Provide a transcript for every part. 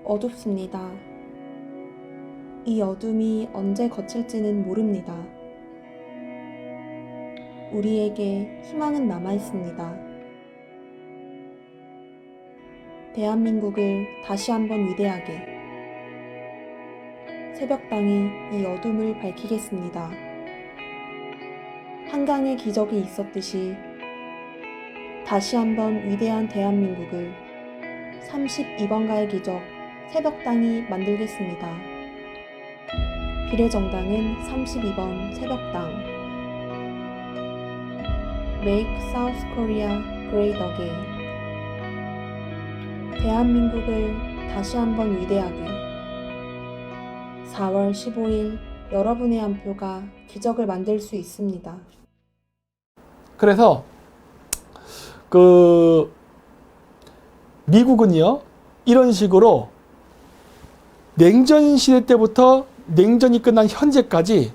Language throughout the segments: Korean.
어둡습니다. 이 어둠이 언제 거칠지는 모릅니다. 우리에게 희망은 남아있습니다. 대한민국을 다시 한번 위대하게. 새벽당이 이 어둠을 밝히겠습니다. 한강의 기적이 있었듯이 다시 한번 위대한 대한민국을 32번가의 기적 새벽당이 만들겠습니다. 비례정당은 32번 새벽당. Make South Korea Great Again. 대한민국을 다시 한번 위대하게. 4월 15일 여러분의 한 표가 기적을 만들 수 있습니다. 그래서 미국은요, 이런 식으로 냉전 시대 때부터 냉전이 끝난 현재까지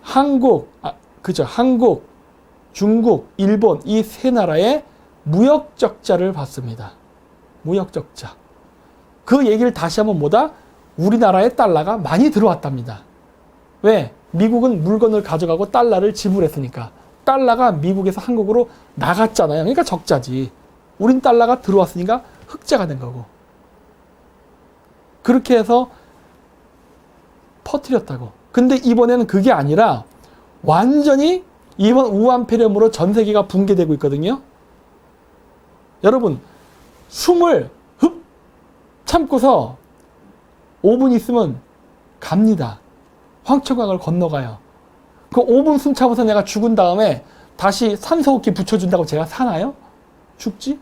한국, 중국, 일본 이 세 나라의 무역 적자를 봤습니다. 무역 적자. 그 얘기를 다시 한번 뭐다? 우리나라에 달러가 많이 들어왔답니다. 왜? 미국은 물건을 가져가고 달러를 지불했으니까. 달러가 미국에서 한국으로 나갔잖아요. 그러니까 적자지. 우린 달러가 들어왔으니까 흑자가 된 거고. 그렇게 해서 퍼뜨렸다고. 근데 이번에는 그게 아니라 완전히 이번 우한폐렴으로 전 세계가 붕괴되고 있거든요. 여러분, 숨을 흡 참고서 5분 있으면 갑니다. 황천강을 건너가요. 그 5분 숨 참아서 내가 죽은 다음에 다시 산소호흡기 붙여준다고 제가 사나요? 죽지?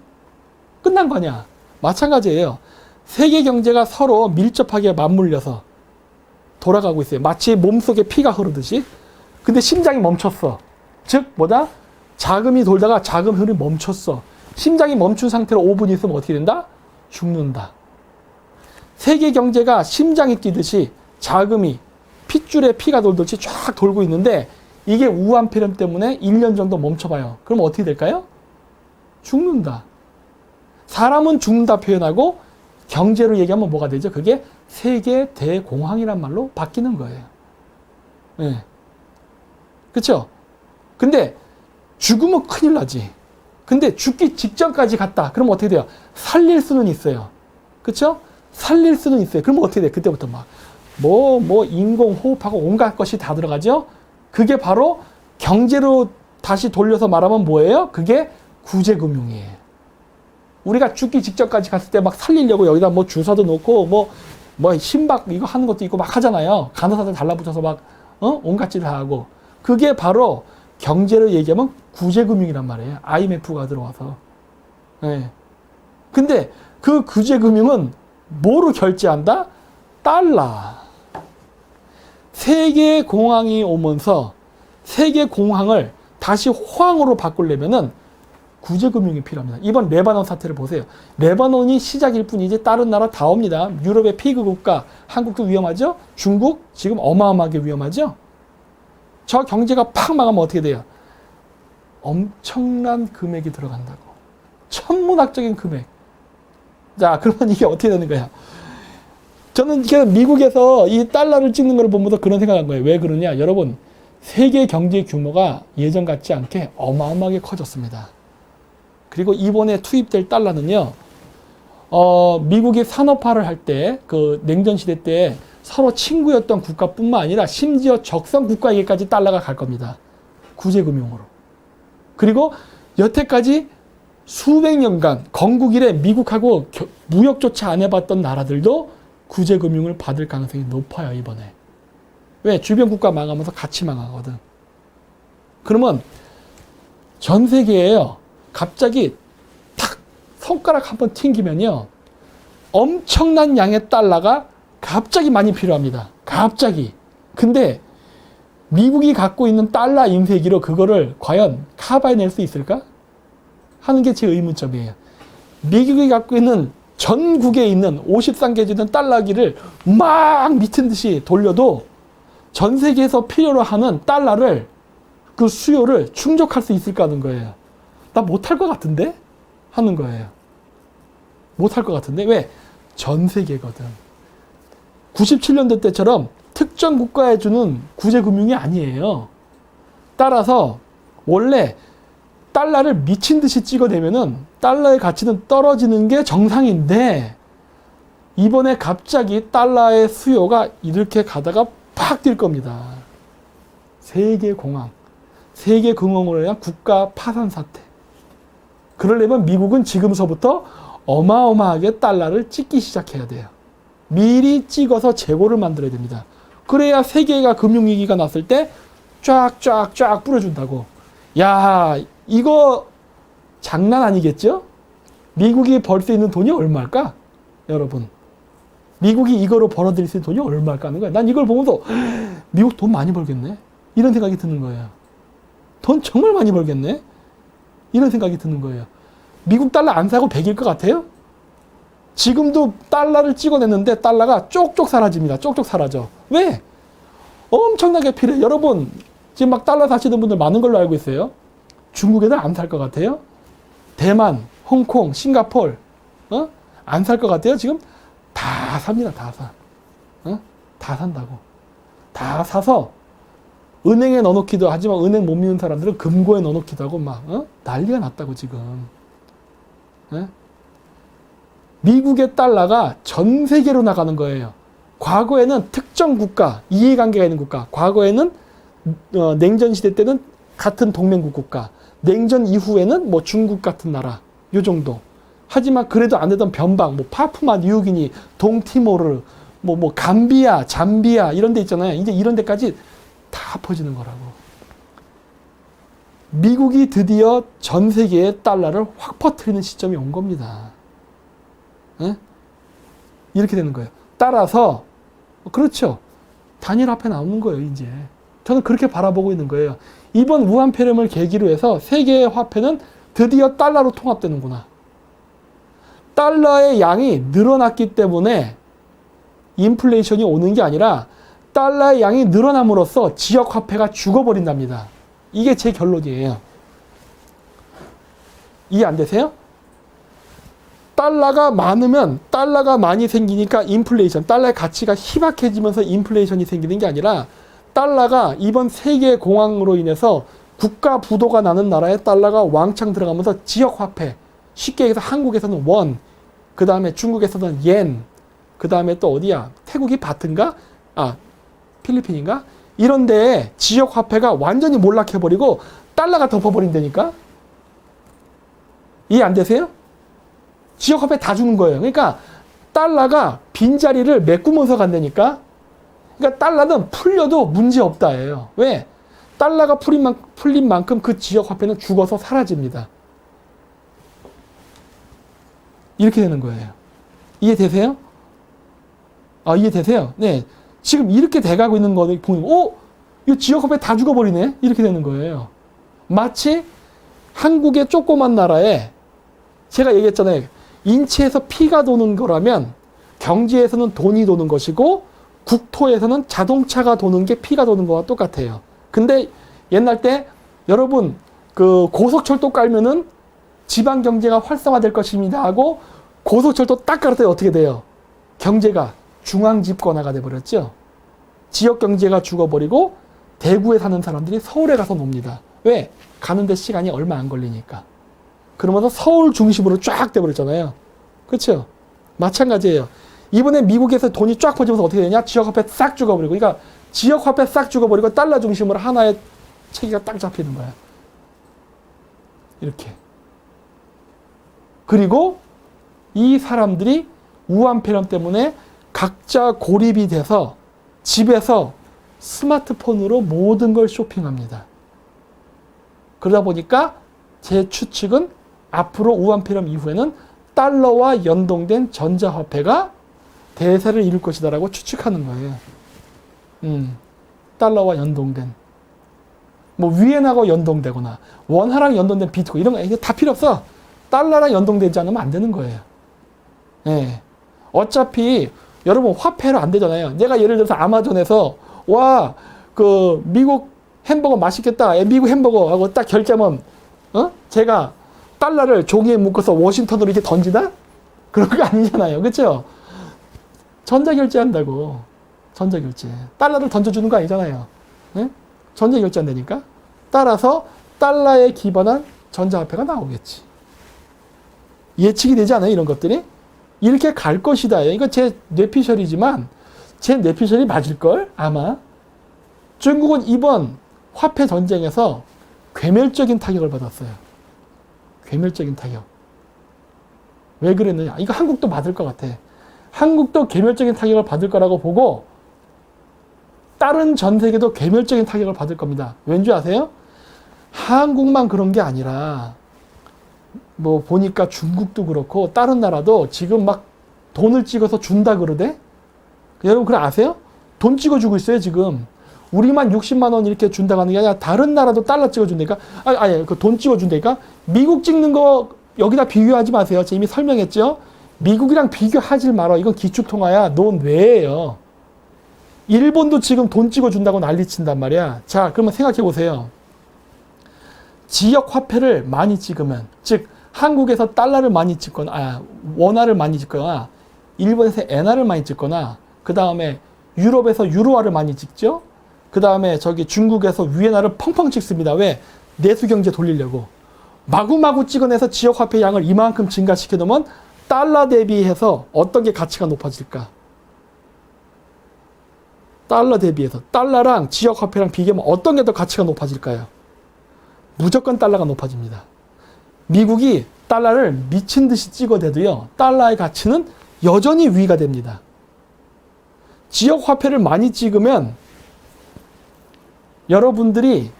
끝난 거냐? 마찬가지예요. 세계 경제가 서로 밀접하게 맞물려서 돌아가고 있어요. 마치 몸속에 피가 흐르듯이. 근데 심장이 멈췄어. 즉 뭐다? 자금이 돌다가 자금 흐름이 멈췄어. 심장이 멈춘 상태로 5분 있으면 어떻게 된다? 죽는다. 세계 경제가 심장이 뛰듯이 자금이 핏줄에 피가 돌듯이 쫙 돌고 있는데 이게 우한폐렴 때문에 1년 정도 멈춰봐요. 그럼 어떻게 될까요? 죽는다. 사람은 죽는다 표현하고 경제로 얘기하면 뭐가 되죠? 그게 세계 대공황이란 말로 바뀌는 거예요. 네. 그쵸? 근데 죽으면 큰일 나지. 근데 죽기 직전까지 갔다. 그럼 어떻게 돼요? 살릴 수는 있어요. 그쵸? 살릴 수는 있어요. 그럼 어떻게 돼? 그때부터 막 인공호흡하고 온갖 것이 다 들어가죠? 그게 바로 경제로 다시 돌려서 말하면 뭐예요? 그게 구제금융이에요. 우리가 죽기 직전까지 갔을 때 막 살리려고 여기다 뭐 주사도 놓고 심박 이거 하는 것도 있고 막 하잖아요. 간호사들 달라붙어서 막 온갖 짓을 하고. 그게 바로 경제를 얘기하면 구제금융이란 말이에요. IMF가 들어와서. 네. 근데 그 구제금융은 뭐로 결제한다? 달러. 세계 공황이 오면서 세계 공황을 다시 호황으로 바꾸려면은 구제금융이 필요합니다. 이번 레바논 사태를 보세요. 레바논이 시작일 뿐이지 다른 나라 다 옵니다. 유럽의 피그 국가, 한국도 위험하죠? 중국 지금 어마어마하게 위험하죠? 저 경제가 팍 망하면 어떻게 돼요? 엄청난 금액이 들어간다고. 천문학적인 금액. 자, 그러면 이게 어떻게 되는 거야? 저는 미국에서 이 달러를 찍는 걸 보면서 그런 생각한 거예요. 왜 그러냐? 여러분, 세계 경제 규모가 예전 같지 않게 어마어마하게 커졌습니다. 그리고 이번에 투입될 달러는요, 미국이 산업화를 할 때, 그 냉전 시대 때 서로 친구였던 국가뿐만 아니라 심지어 적성 국가에게까지 달러가 갈 겁니다. 구제금융으로. 그리고 여태까지 수백 년간 건국 이래 미국하고 무역조차 안 해봤던 나라들도 구제금융을 받을 가능성이 높아요, 이번에. 왜? 주변 국가 망하면서 같이 망하거든. 그러면 전 세계에요, 갑자기 탁 손가락 한번 튕기면요, 엄청난 양의 달러가 갑자기 많이 필요합니다. 갑자기. 근데 미국이 갖고 있는 달러 인쇄기로 그거를 과연 커버해낼 수 있을까? 하는 게 제 의문점이에요. 미국이 갖고 있는 전국에 있는 53개 주는 달러기를 막 미친 듯이 돌려도 전 세계에서 필요로 하는 달러를, 그 수요를 충족할 수 있을까 하는 거예요. 나 못할 것 같은데? 하는 거예요. 못할 것 같은데? 왜? 전 세계거든. 97년도 때처럼 특정 국가에 주는 구제금융이 아니에요. 따라서 원래 달러를 미친 듯이 찍어내면은 달러의 가치는 떨어지는 게 정상인데 이번에 갑자기 달러의 수요가 이렇게 가다가 팍 뛸 겁니다. 세계 공황, 세계 금융으로 인한 국가 파산 사태. 그러려면 미국은 지금서부터 어마어마하게 달러를 찍기 시작해야 돼요. 미리 찍어서 재고를 만들어야 됩니다. 그래야 세계가 금융위기가 났을 때 쫙쫙쫙 뿌려준다고. 야, 이거 장난 아니겠죠? 미국이 벌 수 있는 돈이 얼마일까? 여러분. 미국이 이거로 벌어들일 수 있는 돈이 얼마일까 하는 거야. 난 이걸 보면서 미국 돈 많이 벌겠네? 이런 생각이 드는 거예요. 돈 정말 많이 벌겠네? 이런 생각이 드는 거예요. 미국 달러 안 사고 100일 것 같아요? 지금도 달러를 찍어냈는데 달러가 쪽쪽 사라집니다. 쪽쪽 사라져. 왜? 엄청나게 필요해. 여러분 지금 막 달러 사시는 분들 많은 걸로 알고 있어요. 중국 애들 안 살 것 같아요? 대만, 홍콩, 싱가폴 안 살 것 같아요? 지금 다 삽니다. 다 사. 다 산다고. 다 사서 은행에 넣어놓기도 하지만 은행 못 믿는 사람들은 금고에 넣어놓기도 하고 막 난리가 났다고 지금. 미국의 달러가 전 세계로 나가는 거예요. 과거에는 특정 국가, 이해관계가 있는 국가, 과거에는 냉전 시대 때는 같은 동맹국 국가, 냉전 이후에는 뭐 중국 같은 나라, 요 정도. 하지만 그래도 안 되던 변방, 뭐 파푸마 뉴기니, 동티모르, 뭐 감비아, 잠비아 이런 데 있잖아요. 이제 이런 데까지 다 퍼지는 거라고. 미국이 드디어 전 세계에 달러를 확 퍼뜨리는 시점이 온 겁니다. 이렇게 되는 거예요. 따라서 그렇죠. 단일 화폐 나오는 거예요. 이제 저는 그렇게 바라보고 있는 거예요. 이번 우한 폐렴을 계기로 해서 세계의 화폐는 드디어 달러로 통합되는구나. 달러의 양이 늘어났기 때문에 인플레이션이 오는 게 아니라 달러의 양이 늘어남으로써 지역 화폐가 죽어버린답니다. 이게 제 결론이에요. 이해 안 되세요? 달러가 많으면 달러가 많이 생기니까 인플레이션, 달러의 가치가 희박해지면서 인플레이션이 생기는 게 아니라 달러가 이번 세계 공황으로 인해서 국가 부도가 나는 나라에 달러가 왕창 들어가면서 지역 화폐, 쉽게 얘기해서 한국에서는 원, 그 다음에 중국에서는 옌, 그 다음에 또 어디야? 태국이 바트인가? 필리핀인가? 이런 데에 지역 화폐가 완전히 몰락해버리고 달러가 덮어버린다니까? 이해 안 되세요? 지역 화폐 다 주는 거예요. 그러니까 달러가 빈자리를 메꾸면서 간다니까? 그러니까 달러는 풀려도 문제 없다예요. 왜? 달러가 풀린 만큼 그 지역 화폐는 죽어서 사라집니다. 이렇게 되는 거예요. 이해되세요? 이해되세요? 네. 지금 이렇게 돼가고 있는 거 보면, 이 지역 화폐 다 죽어버리네? 이렇게 되는 거예요. 마치 한국의 조그만 나라에 제가 얘기했잖아요. 인체에서 피가 도는 거라면 경제에서는 돈이 도는 것이고 국토에서는 자동차가 도는 게 피가 도는 거와 똑같아요. 근데 옛날 때 여러분 그 고속철도 깔면은 지방 경제가 활성화될 것입니다 하고 고속철도 딱 깔았더니 어떻게 돼요? 경제가 중앙 집권화가 돼버렸죠. 지역 경제가 죽어버리고 대구에 사는 사람들이 서울에 가서 놉니다. 왜? 가는데 시간이 얼마 안 걸리니까. 그러면서 서울 중심으로 쫙 돼버렸잖아요. 그렇죠? 마찬가지예요. 이번에 미국에서 돈이 쫙 퍼지면서 어떻게 되냐? 지역화폐 싹 죽어버리고, 그러니까 지역화폐 싹 죽어버리고 달러 중심으로 하나의 체계가 딱 잡히는 거야. 이렇게. 그리고 이 사람들이 우한 폐렴 때문에 각자 고립이 돼서 집에서 스마트폰으로 모든 걸 쇼핑합니다. 그러다 보니까 제 추측은 앞으로 우한 폐렴 이후에는 달러와 연동된 전자화폐가 대세를 이룰 것이다라고 추측하는 거예요. 달러와 연동된. 뭐 위엔하고 연동되거나 원화랑 연동된 비트코인 이런 거 이게 다 필요 없어. 달러랑 연동되지 않으면 안 되는 거예요. 네. 어차피 여러분 화폐로 안 되잖아요. 내가 예를 들어서 아마존에서 그 미국 햄버거 맛있겠다. 미국 햄버거 하고 딱 결제하면 제가 달러를 종이에 묶어서 워싱턴으로 이렇게 던지다? 그런 거 아니잖아요. 그렇죠? 전자결제한다고. 전자결제. 달러를 던져주는 거 아니잖아요. 네? 전자결제한다니까. 따라서 달러에 기반한 전자화폐가 나오겠지. 예측이 되지 않아요? 이런 것들이? 이렇게 갈 것이다. 이거 제 뇌피셜이지만 제 뇌피셜이 맞을걸? 아마. 중국은 이번 화폐 전쟁에서 괴멸적인 타격을 받았어요. 괴멸적인 타격. 왜 그랬느냐? 이거 한국도 받을 것 같아. 한국도 괴멸적인 타격을 받을 거라고 보고 다른 전 세계도 괴멸적인 타격을 받을 겁니다. 왠지 아세요? 한국만 그런 게 아니라 뭐 보니까 중국도 그렇고 다른 나라도 지금 막 돈을 찍어서 준다 그러대? 여러분 그거 아세요? 돈 찍어주고 있어요 지금. 우리만 60만 원 이렇게 준다고 하는 게 아니라 다른 나라도 달러 찍어준다니까? 아니 그 돈 찍어준다니까? 미국 찍는 거 여기다 비교하지 마세요. 제가 이미 설명했죠? 미국이랑 비교하지 말아. 이건 기축통화야. 넌 왜예요? 일본도 지금 돈 찍어준다고 난리친단 말이야. 자, 그러면 생각해 보세요. 지역 화폐를 많이 찍으면, 즉 한국에서 달러를 많이 찍거나, 원화를 많이 찍거나, 일본에서 엔화를 많이 찍거나, 그 다음에 유럽에서 유로화를 많이 찍죠. 그 다음에 저기 중국에서 위엔화를 펑펑 찍습니다. 왜? 내수 경제 돌리려고. 마구마구 찍어내서 지역 화폐 양을 이만큼 증가시켜 놓으면 달러 대비해서 어떤 게 가치가 높아질까? 달러 대비해서 달러랑 지역 화폐랑 비교하면 어떤 게 더 가치가 높아질까요? 무조건 달러가 높아집니다. 미국이 달러를 미친 듯이 찍어대도요, 달러의 가치는 여전히 위가 됩니다. 지역 화폐를 많이 찍으면 여러분들이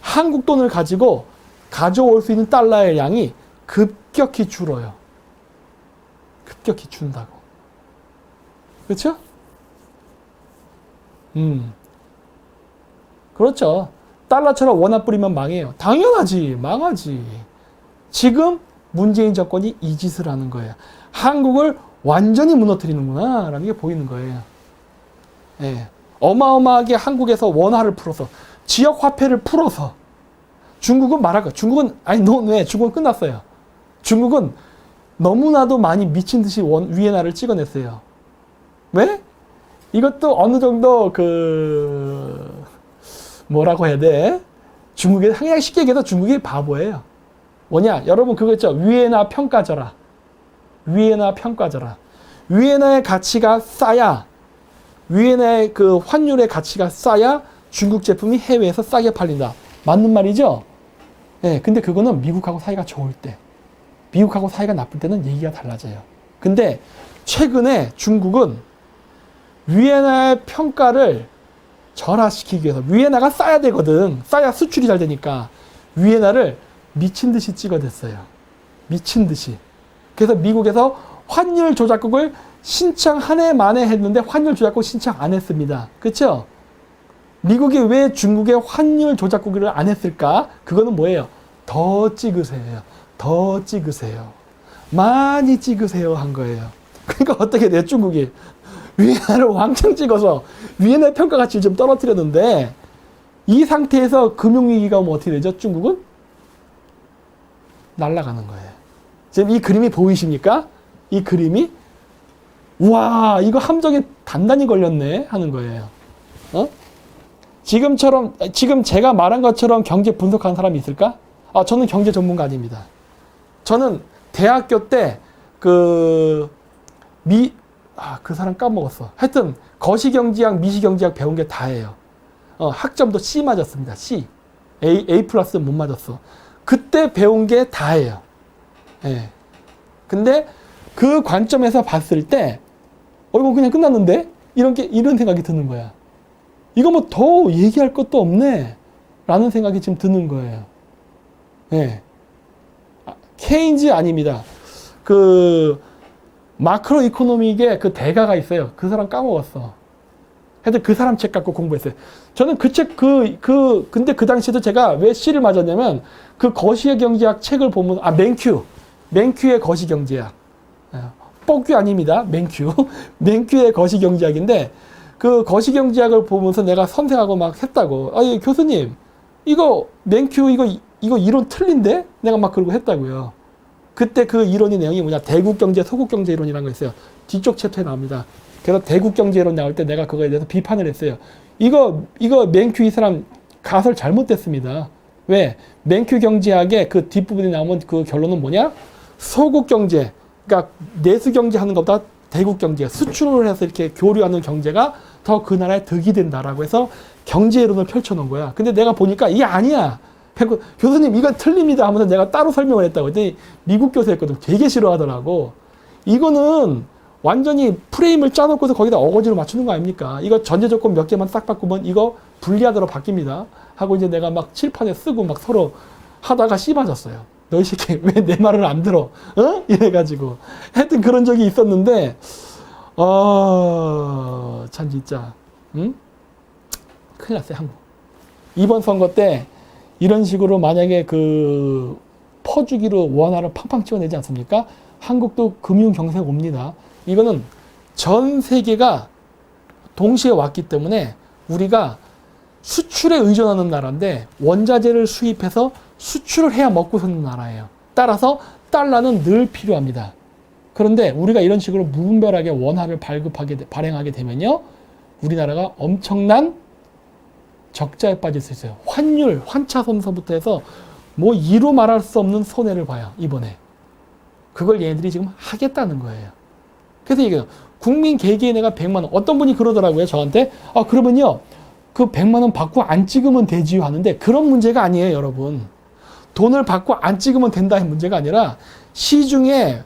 한국 돈을 가지고 가져올 수 있는 달러의 양이 급격히 줄어요. 급격히 준다고. 그렇죠? 그렇죠. 달러처럼 원화 뿌리면 망해요. 당연하지. 망하지. 지금 문재인 정권이 이 짓을 하는 거예요. 한국을 완전히 무너뜨리는구나 라는 게 보이는 거예요. 예. 어마어마하게 한국에서 원화를 풀어서 지역 화폐를 풀어서 중국은 말할 거. 중국은 아니 너 왜? 중국은 끝났어요. 중국은 너무나도 많이 미친 듯이 위엔화를 찍어냈어요. 왜? 이것도 어느 정도 뭐라고 해야 돼? 중국에 그냥 쉽게 얘기해서 중국이 바보예요. 뭐냐? 여러분 그거 있죠? 위엔화 평가절하. 위엔화 평가절하. 위엔화의 가치가 싸야, 위엔화의 그 환율의 가치가 싸야 중국 제품이 해외에서 싸게 팔린다. 맞는 말이죠? 네, 근데 그거는 미국하고 사이가 좋을 때, 미국하고 사이가 나쁠 때는 얘기가 달라져요. 근데 최근에 중국은 위엔화의 평가를 절하시키기 위해서, 위엔화가 싸야 되거든. 싸야 수출이 잘 되니까 위엔화를 미친 듯이 찍어댔어요. 미친 듯이. 그래서 미국에서 환율 조작국을 신청 한 해 만에 했는데 환율 조작국 신청 안 했습니다. 그렇죠? 미국이 왜 중국의 환율 조작국을 안 했을까? 그거는 뭐예요? 더 찍으세요. 더 찍으세요. 많이 찍으세요 한 거예요. 그러니까 어떻게 돼요? 중국이 위엔화를 왕창 찍어서 위엔화 평가 가치를 좀 떨어뜨렸는데, 이 상태에서 금융위기가 오면 어떻게 되죠? 중국은 날아가는 거예요. 지금 이 그림이 보이십니까? 이 그림이, 우와, 이거 함정에 단단히 걸렸네 하는 거예요. 지금 제가 말한 것처럼 경제 분석하는 사람이 있을까? 저는 경제 전문가 아닙니다. 저는 대학교 때 그 사람 까먹었어. 하여튼 거시경제학, 미시경제학 배운 게 다예요. 학점도 C 맞았습니다. C. A 플러스 못 맞았어. 그때 배운 게 다예요. 예. 근데 그 관점에서 봤을 때, 이거 그냥 끝났는데? 이런 생각이 드는 거야. 이거 뭐 더 얘기할 것도 없네. 라는 생각이 지금 드는 거예요. 예. 케인즈 아닙니다. 마크로 이코노믹의 그 대가가 있어요. 그 사람 까먹었어. 하여튼 그 사람 책 갖고 공부했어요. 저는 그 책, 근데 그 당시에도 제가 왜 C를 맞았냐면, 그 거시경제학 책을 보면, 맨큐의 거시경제학. 뻑큐 아닙니다. 맨큐의 거시경제학인데, 그 거시경제학을 보면서 내가 선생하고 막 했다고. 교수님, 맨큐 이거 이론 틀린데? 내가 막 그러고 했다고요. 그때 그 이론의 내용이 뭐냐? 대국경제, 소국경제 이론이라는 거 있어요. 뒤쪽 챕터에 나옵니다. 그래서 대국 경제론 나올 때 내가 그거에 대해서 비판을 했어요. 이거 맨큐 이 사람 가설 잘못됐습니다. 왜? 맨큐 경제학의 그 뒷부분에 나오면 그 결론은 뭐냐? 소국 경제, 그러니까 내수 경제 하는 것보다 대국 경제, 수출을 해서 이렇게 교류하는 경제가 더 그 나라에 득이 된다라고 해서 경제론을 펼쳐놓은 거야. 근데 내가 보니까 이게 아니야. 교수님 이건 틀립니다 하면서 내가 따로 설명을 했다고 했더니 미국 교수였거든. 되게 싫어하더라고. 이거는 완전히 프레임을 짜놓고서 거기다 어거지로 맞추는 거 아닙니까? 이거 전제 조건 몇 개만 싹 바꾸면 이거 불리하더라 바뀝니다. 하고 이제 내가 막 칠판에 쓰고 막 서로 하다가 씹어졌어요. 너 이 새끼 왜 내 말을 안 들어? 어? 이래가지고 하여튼 그런 적이 있었는데 참 진짜 응? 큰일 났어요 한국. 이번 선거 때 이런 식으로 만약에 그 퍼주기로 원화를 팡팡 찍어내지 않습니까? 한국도 금융 경색 옵니다. 이거는 전 세계가 동시에 왔기 때문에 우리가 수출에 의존하는 나라인데 원자재를 수입해서 수출을 해야 먹고 사는 나라예요. 따라서 달러는 늘 필요합니다. 그런데 우리가 이런 식으로 무분별하게 원화를 발행하게 되면요. 우리나라가 엄청난 적자에 빠질 수 있어요. 환율, 환차손서부터 해서 뭐 이루 말할 수 없는 손해를 봐요. 이번에. 그걸 얘네들이 지금 하겠다는 거예요. 그래서 이게 국민 개개인에가 100만 원. 어떤 분이 그러더라고요. 저한테. 그러면요. 그 100만 원 받고 안 찍으면 되지요 하는데 그런 문제가 아니에요. 여러분. 돈을 받고 안 찍으면 된다는 문제가 아니라 시중에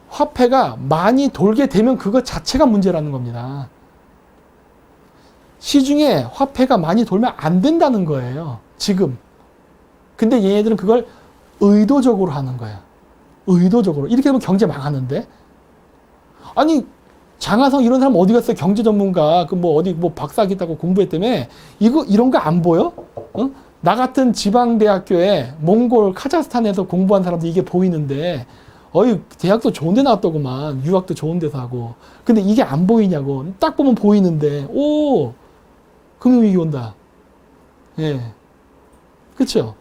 화폐가 많이 돌게 되면 그거 자체가 문제라는 겁니다. 시중에 화폐가 많이 돌면 안 된다는 거예요. 지금. 근데 얘네들은 그걸 의도적으로 하는 거야. 의도적으로. 이렇게 되면 경제 망하는데. 아니 장하성 이런 사람 어디 갔어요? 경제 전문가. 그 뭐 어디 뭐 박사하겠다고 공부했다며. 이런 거 안 보여? 어? 나 같은 지방대학교에 몽골, 카자흐스탄에서 공부한 사람도 이게 보이는데 대학도 좋은 데 나왔더구만. 유학도 좋은 데서 하고. 근데 이게 안 보이냐고. 딱 보면 보이는데 금융위기 온다. 예. 그쵸?